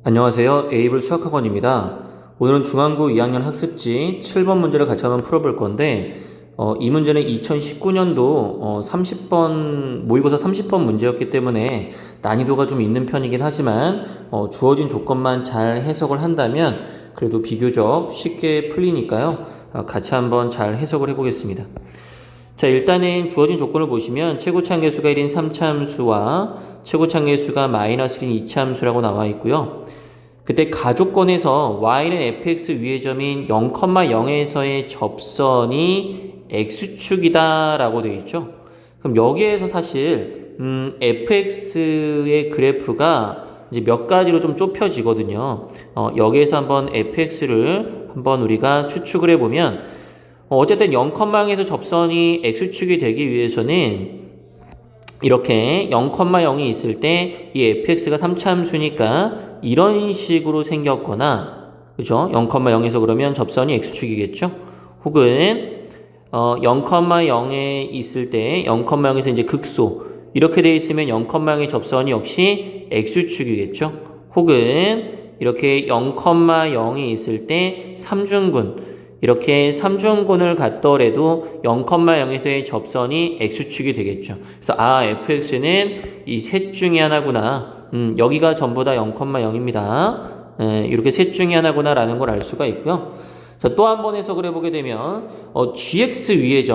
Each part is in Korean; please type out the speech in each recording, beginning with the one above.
안녕하세요. 에이블 수학학원입니다. 오늘은 중앙고 2학년 학습지 7번 문제를 같이 한번 풀어볼 건데 이 문제는 2019년도 30번 모의고사 30번 문제였기 때문에 난이도가 좀 있는 편이긴 하지만 주어진 조건만 잘 해석을 한다면 그래도 비교적 쉽게 풀리니까요. 같이 한번 잘 해석을 해보겠습니다. 자, 일단은 주어진 조건을 보시면 최고차함계수가 1인 3차함수와 최고차함계수가 -1인 2차함수라고 나와 있고요. 그때 가조건에서 y는 fx 위의 점인 0,0에서의 접선이 x축이다 라고 되어 있죠. 그럼 여기에서 사실 fx의 그래프가 이제 몇 가지로 좀 좁혀지거든요. 여기에서 한번 fx를 한번 우리가 추측을 해보면 어쨌든 0,0에서 접선이 x축이 되기 위해서는 이렇게 0,0이 있을 때 이 fx가 3차함수니까 이런 식으로 생겼거나, 그죠? 0,0에서 그러면 접선이 x축이겠죠? 혹은 0,0에 있을 때 0,0에서 이제 극소 이렇게 돼 있으면 0,0의 접선이 역시 x축이겠죠? 혹은 이렇게 0,0이 있을 때 3중근 이렇게 3중근을 갖더라도 0,0에서의 접선이 x축이 되겠죠. 그래서 fx는 이 셋 중에 하나구나. 여기가 전부 다 0,0입니다. 이렇게 셋 중에 하나구나 라는 걸 알 수가 있고요. 자, 또 한 번 해석을 해보게 되면 gx 위의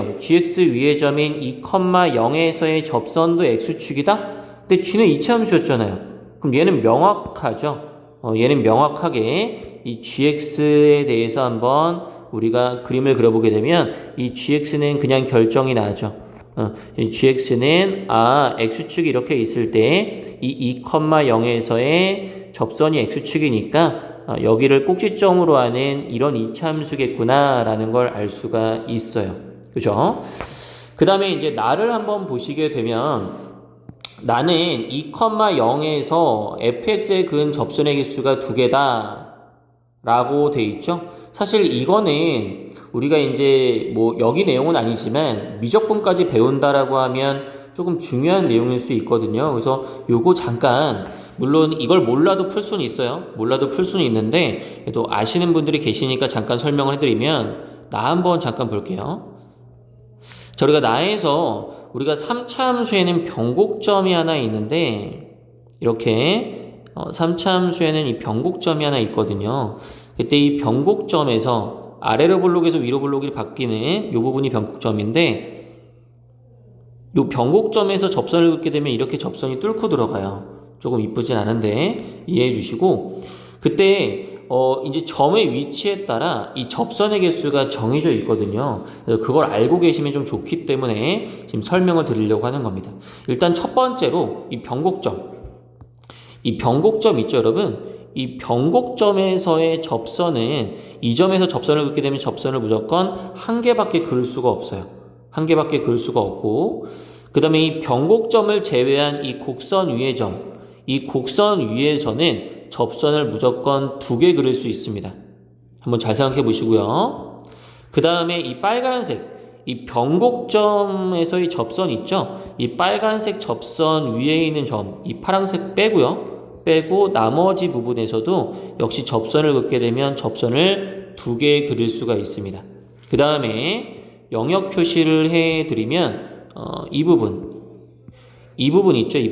점인 2,0에서의 접선도 x축이다? 근데 g는 이차함수였잖아요. 그럼 얘는 명확하죠. 얘는 명확하게 이 gx에 대해서 한번 우리가 그림을 그려보게 되면 이 gx는 그냥 결정이 나죠. 이 gx는 x축이 이렇게 있을 때 이 2,0에서의 접선이 x축이니까 여기를 꼭지점으로 하는 이런 이차함수겠구나 라는 걸 알 수가 있어요. 그죠? 그 다음에 이제 나를 한번 보시게 되면 나는 2,0에서 fx에 그은 접선의 개수가 2개다 라고 돼 있죠. 사실 이거는 우리가 이제 뭐 여기 내용은 아니지만 미적분까지 배운다라고 하면 조금 중요한 내용일 수 있거든요. 그래서 요거 잠깐, 물론 이걸 몰라도 풀 수는 있어요. 몰라도 풀 수는 있는데 또 아시는 분들이 계시니까 잠깐 설명을 해드리면, 나 한번 잠깐 볼게요. 자, 우리가 나에서 우리가 3차함수에는 변곡점이 하나 있는데 이렇게 3차함수에는 이 변곡점이 하나 있거든요. 그때 이 변곡점에서 아래로 볼록에서 위로 볼록이 바뀌는 이 부분이 변곡점인데, 이 변곡점에서 접선을 긋게 되면 이렇게 접선이 뚫고 들어가요. 조금 이쁘진 않은데 이해해 주시고, 그때 이제 점의 위치에 따라 이 접선의 개수가 정해져 있거든요. 그래서 그걸 알고 계시면 좀 좋기 때문에 지금 설명을 드리려고 하는 겁니다. 일단 첫 번째로 이 변곡점 있죠, 여러분? 이 변곡점에서의 접선은 이 점에서 접선을 긋게 되면 접선을 무조건 한 개밖에 그을 수가 없어요. 한 개밖에 그을 수가 없고, 그 다음에 이 변곡점을 제외한 이 곡선 위의 점, 이 곡선 위에서는 접선을 무조건 2개 그릴 수 있습니다. 한번 잘 생각해 보시고요. 그 다음에 이 빨간색, 이 변곡점에서의 접선 있죠? 이 빨간색 접선 위에 있는 점, 이 파란색 빼고 나머지 부분에서도 역시 접선을 긋게 되면 접선을 2개 그릴 수가 있습니다. 그 다음에 영역 표시를 해드리면 이 부분 있죠? 이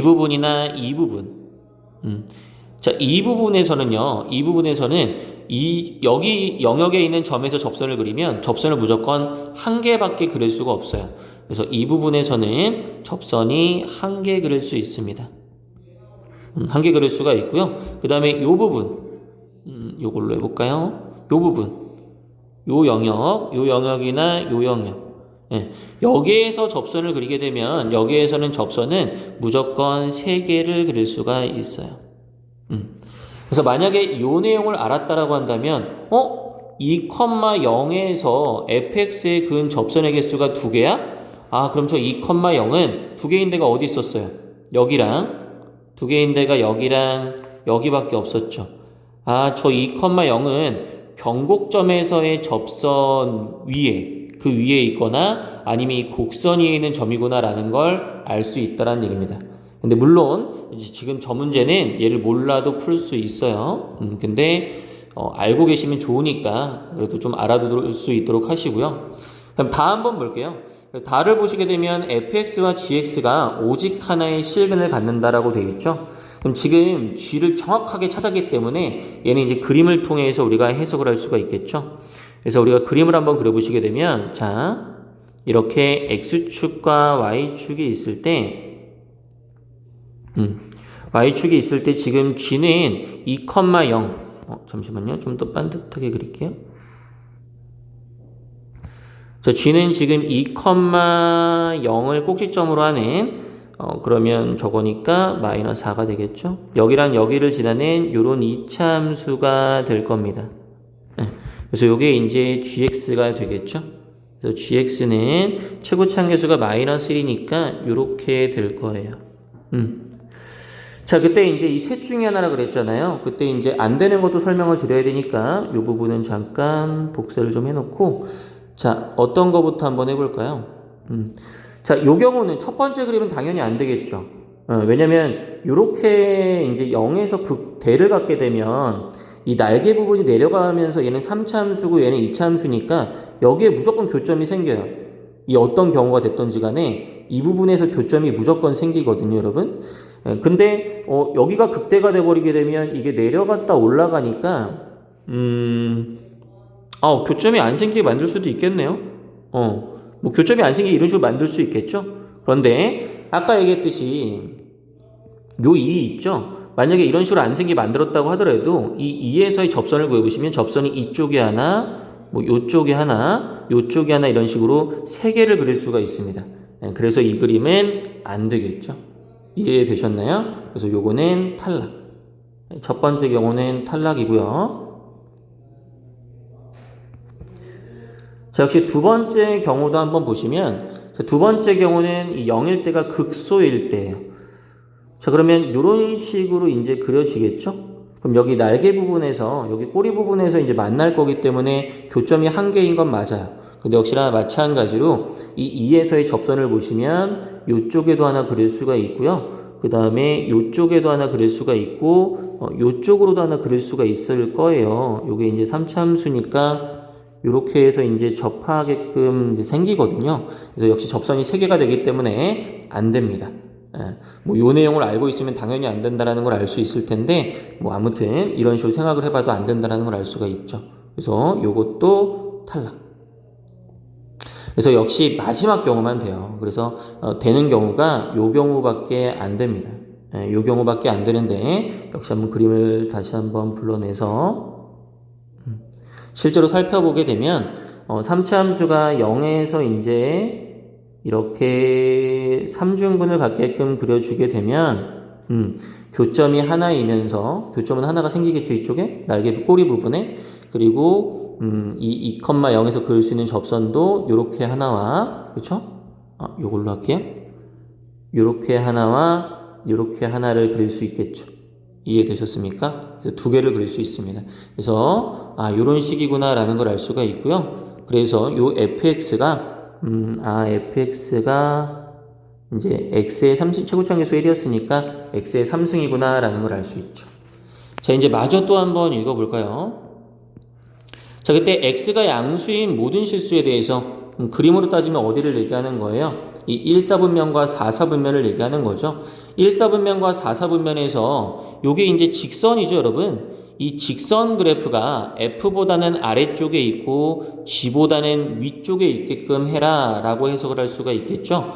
부분이나 이 부분. 자, 이 부분에서는 여기 영역에 있는 점에서 접선을 그리면 접선을 무조건 한 개밖에 그릴 수가 없어요. 그래서 이 부분에서는 접선이 한 개 그릴 수 있습니다. 한 개 그릴 수가 있고요. 그 다음에 이 부분, 요걸로 해볼까요? 이 부분, 요 영역이나 요 영역. 예, 여기에서 접선을 그리게 되면 여기에서는 접선은 무조건 3개를 그릴 수가 있어요. 그래서 만약에 이 내용을 알았다라고 한다면 2,0에서 fx에 그은 접선의 개수가 2개야? 그럼 저 2,0은 2개인 데가 어디 있었어요? 여기랑 2개인 데가 여기랑 여기밖에 없었죠. 저 2,0은 변곡점에서의 접선 위에, 그 위에 있거나 아니면 이 곡선 위에 있는 점이구나 라는 걸 알 수 있다는 얘기입니다. 근데 물론 이제 지금 저 문제는 얘를 몰라도 풀 수 있어요. 근데 알고 계시면 좋으니까 그래도 좀 알아둘 수 있도록 하시고요. 그럼 다 한번 볼게요. 다를 보시게 되면 fx와 gx가 오직 하나의 실근을 갖는다라고 되어 있죠. 그럼 지금 g를 정확하게 찾았기 때문에 얘는 이제 그림을 통해서 우리가 해석을 할 수가 있겠죠. 그래서 우리가 그림을 한번 그려보시게 되면, 자, 이렇게 x축과 y축이 있을 때, y축이 있을 때 지금 g는 2,0. 잠시만요. 좀 더 반듯하게 그릴게요. 자, g는 지금 2,0을 꼭지점으로 하는, 그러면 저거니까 마이너스 4가 되겠죠. 여기랑 여기를 지나는 요런 이차함수가 될 겁니다. 그래서 요게 이제 gx가 되겠죠. 그래서 gx는 최고 참계수가 마이너스 1이니까 요렇게 될 거예요. 자, 그때 이제 이 셋 중에 하나라 그랬잖아요. 그때 이제 안 되는 것도 설명을 드려야 되니까 요 부분은 잠깐 복사를 좀 해놓고, 자, 어떤 거부터 한번 해볼까요? 자, 요 경우는 첫 번째 그림은 당연히 안 되겠죠. 왜냐면 요렇게 이제 0에서 극대를 갖게 되면 이 날개 부분이 내려가면서 얘는 3차함수고 얘는 2차함수니까 여기에 무조건 교점이 생겨요. 이 어떤 경우가 됐던지 간에 이 부분에서 교점이 무조건 생기거든요, 여러분. 근데 여기가 극대가 돼버리게 되면 이게 내려갔다 올라가니까 교점이 안 생기게 만들 수도 있겠네요. 뭐 교점이 안 생기게 이런 식으로 만들 수 있겠죠. 그런데 아까 얘기했듯이 요 2 있죠. 만약에 이런 식으로 안 생기게 만들었다고 하더라도 이 2에서의 접선을 구해보시면 접선이 이쪽에 하나, 뭐 요쪽에 하나, 요쪽에 하나 이런 식으로 3개를 그릴 수가 있습니다. 그래서 이 그림은 안 되겠죠. 이해되셨나요? 그래서 요거는 탈락. 첫 번째 경우는 탈락이고요. 자, 역시 두 번째 경우도 한번 보시면, 자, 두 번째 경우는 이 0일 때가 극소일 때예요. 자, 그러면 이런 식으로 이제 그려지겠죠? 그럼 여기 날개 부분에서, 여기 꼬리 부분에서 이제 만날 거기 때문에 교점이 한 개인 건 맞아요. 근데 역시나 마찬가지로 이 2에서의 접선을 보시면 이쪽에도 하나 그릴 수가 있고요. 그 다음에 이쪽에도 하나 그릴 수가 있고, 이쪽으로도 하나 그릴 수가 있을 거예요. 요게 이제 3차함수니까 이렇게 해서 이제 접하게끔 이제 생기거든요. 그래서 역시 접선이 3개가 되기 때문에 안 됩니다. 뭐 요 내용을 알고 있으면 당연히 안 된다라는 걸 알 수 있을 텐데, 뭐 아무튼 이런 식으로 생각을 해봐도 안 된다라는 걸 알 수가 있죠. 그래서 요것도 탈락. 그래서 역시 마지막 경우만 돼요. 그래서 되는 경우가 요 경우밖에 안 됩니다. 요 경우밖에 안 되는데, 역시 한번 그림을 다시 한번 불러내서 실제로 살펴보게 되면 3차함수가 0에서 이제 이렇게 3중근을 갖게끔 그려주게 되면 교점이 하나이면서, 교점은 하나가 생기겠죠, 이쪽에 날개 꼬리 부분에. 그리고 이 2,0에서 그릴 수 있는 접선도 요렇게 하나와, 그렇죠? 요걸로 할게요. 요렇게 하나와 요렇게 하나를 그릴 수 있겠죠. 이해되셨습니까? 그래서 2개를 그릴 수 있습니다. 그래서 요런 식이구나 라는 걸 알 수가 있고요. 그래서 요 fx가 fx가 이제 x의 3승, 최고차항계수 1이었으니까 x의 3승이구나 라는 걸 알 수 있죠. 자, 이제 마저 또 한번 읽어볼까요? 자, 그때 x가 양수인 모든 실수에 대해서 그림으로 따지면 어디를 얘기하는 거예요? 이 1사분면과 4사분면을 얘기하는 거죠. 1사분면과 4사분면에서 요게 이제 직선이죠, 여러분. 이 직선 그래프가 f보다는 아래쪽에 있고 g보다는 위쪽에 있게끔 해라 라고 해석을 할 수가 있겠죠.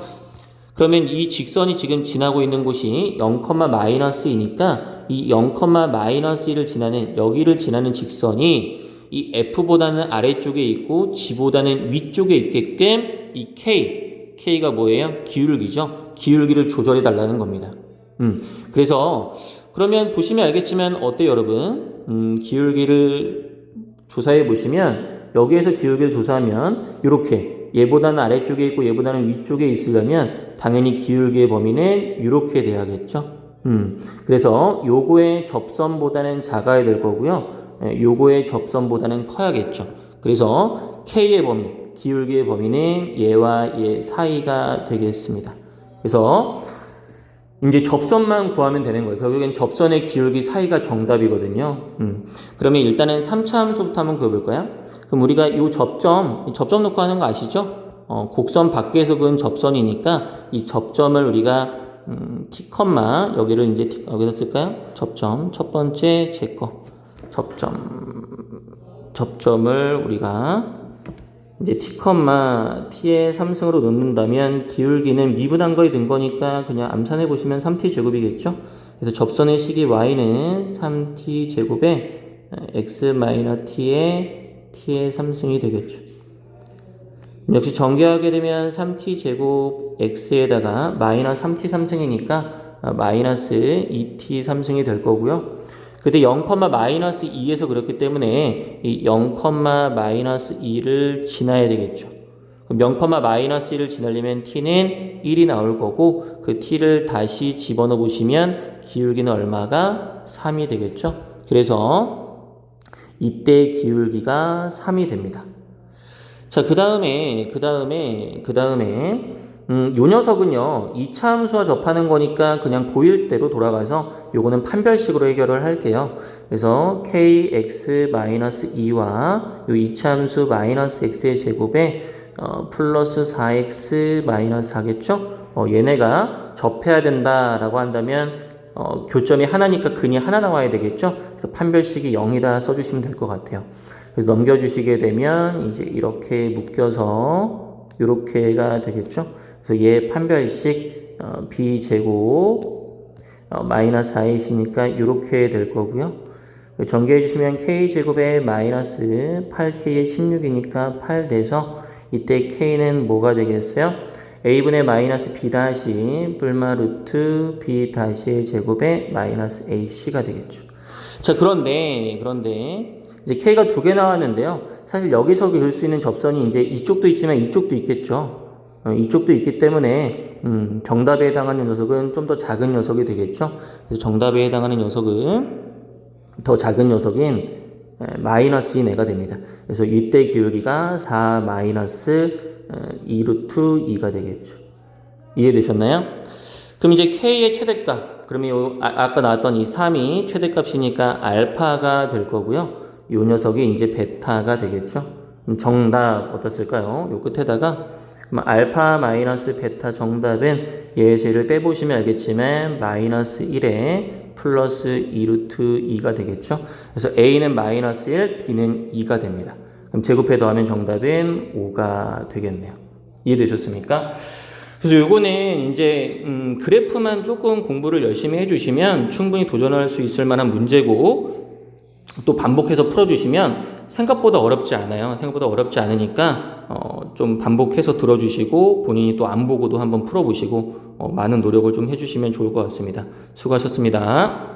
그러면 이 직선이 지금 지나고 있는 곳이 0,-2니까 이 0,-1을 지나는, 여기를 지나는 직선이 이 f보다는 아래쪽에 있고 g보다는 위쪽에 있게끔 이 k가 뭐예요? 기울기죠. 기울기를 조절해 달라는 겁니다. 그래서 그러면 보시면 알겠지만 어때요, 여러분? 기울기를 조사해 보시면 여기에서 기울기를 조사하면 이렇게 얘보다는 아래쪽에 있고 얘보다는 위쪽에 있으려면 당연히 기울기의 범위는 이렇게 돼야겠죠. 그래서 요거의 접선보다는 작아야 될 거고요. 요거의 접선보다는 커야겠죠. 그래서 K의 범위, 기울기의 범위는 얘와 얘 사이가 되겠습니다. 그래서 이제 접선만 구하면 되는 거예요. 결국엔 접선의 기울기 사이가 정답이거든요. 그러면 일단은 3차 함수부터 한번 그어볼까요? 그럼 우리가 이 접점 놓고 하는 거 아시죠? 곡선 밖에서 그은 접선이니까 이 접점을 우리가 t, 여기를 이제 여기서 쓸까요? 접점 첫 번째 제 거 접점을 우리가 이제 t, t의 3승으로 놓는다면 기울기는 미분한 거에 든 거니까 그냥 암산해 보시면 3t 제곱이겠죠? 그래서 접선의 식이 y는 3t 제곱에 x-t의 t의 3승이 되겠죠. 역시 전개하게 되면 3t 제곱 x에다가 마이너스 3t 3승이니까 마이너스 2t 3승이 될 거고요. 그때 0, 마이너스 2에서 그렇기 때문에 이 0, 마이너스 2를 지나야 되겠죠. 그럼 0, 마이너스 1을 지나려면 t는 1이 나올 거고 그 t를 다시 집어넣어 보시면 기울기는 얼마가? 3이 되겠죠. 그래서 이때 기울기가 3이 됩니다. 자, 그 다음에 요 녀석은요 2차 함수와 접하는 거니까 그냥 고1대로 돌아가서 요거는 판별식으로 해결을 할게요. 그래서 kx-2와 요 2차 함수 마이너스 x의 제곱에 플러스 4x-4겠죠? 얘네가 접해야 된다라고 한다면 교점이 하나니까 근이 하나 나와야 되겠죠? 그래서 판별식이 0이다 써주시면 될 것 같아요. 그래서 넘겨주시게 되면 이제 이렇게 묶여서 이렇게가 되겠죠. 그래서 얘 판별식 b제곱 마이너스 4이시니까 이렇게 될 거고요. 전개해 주시면 k제곱에 마이너스 8k에 16이니까 8 돼서 이때 k는 뭐가 되겠어요? a분의 마이너스 b 다시 뿔마 루트 b 다시의 제곱에 마이너스 ac가 되겠죠. 자, 그런데 이제 k가 두 개 나왔는데요. 사실 여기서 그을 수 있는 접선이 이제 이쪽도 있지만 이쪽도 있겠죠. 이쪽도 있기 때문에 정답에 해당하는 녀석은 좀 더 작은 녀석이 되겠죠. 그래서 정답에 해당하는 녀석은 더 작은 녀석인 마이너스 2내가 됩니다. 그래서 이때 기울기가 4 마이너스 2 루트 2가 되겠죠. 이해되셨나요? 그럼 이제 k의 최대값, 그러면 아까 나왔던 이 3이 최대값이니까 알파가 될 거고요. 요 녀석이 이제 베타가 되겠죠. 정답 어떻을까요? 요 끝에다가 알파 마이너스 베타 정답은 예제를 빼보시면 알겠지만 마이너스 1에 플러스 2 루트 2가 되겠죠. 그래서 A는 마이너스 1, B는 2가 됩니다. 그럼 제곱해 더하면 정답은 5가 되겠네요. 이해되셨습니까? 그래서 요거는 이제 그래프만 조금 공부를 열심히 해주시면 충분히 도전할 수 있을 만한 문제고 또 반복해서 풀어주시면 생각보다 어렵지 않아요. 생각보다 어렵지 않으니까 좀 반복해서 들어주시고 본인이 또 안 보고도 한번 풀어보시고 많은 노력을 좀 해주시면 좋을 것 같습니다. 수고하셨습니다.